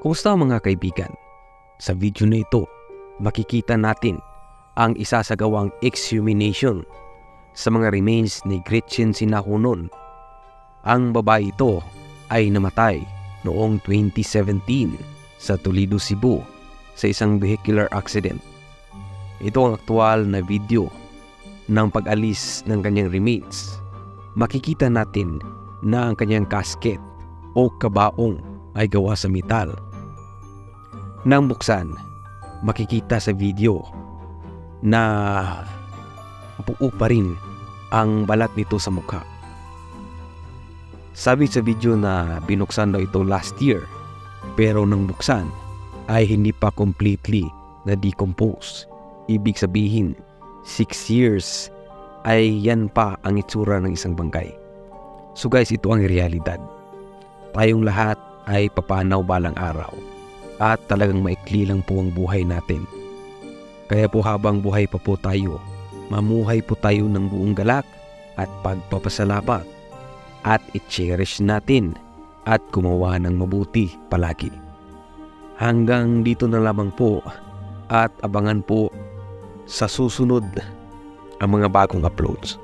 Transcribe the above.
Kumusta mga kaibigan? Sa video na ito, makikita natin ang isasagawang exhumation sa mga remains ni Gretchen Sinahunon. Ang babae ito ay namatay noong 2017 sa Toledo, Cebu sa isang vehicular accident. Ito ang aktual na video ng pag-alis ng kanyang remains. Makikita natin na ang kanyang casket o kabaong ay gawa sa metal. Nang buksan, makikita sa video na buo pa rin ang balat nito sa mukha. Sabi sa video na binuksan daw ito last year, pero nang buksan ay hindi pa completely na-decompose. Ibig sabihin, 6 years ay yan pa ang itsura ng isang bangkay. So guys, ito ang realidad. Tayong lahat ay papanaw balang araw at talagang maikli lang po ang buhay natin. Kaya po habang buhay pa po tayo, mamuhay po tayo ng buong galak at pagpapasalamat at i-cherish natin at gumawa ng mabuti palagi. Hanggang dito na lamang po at abangan po sa susunod ang mga bagong uploads.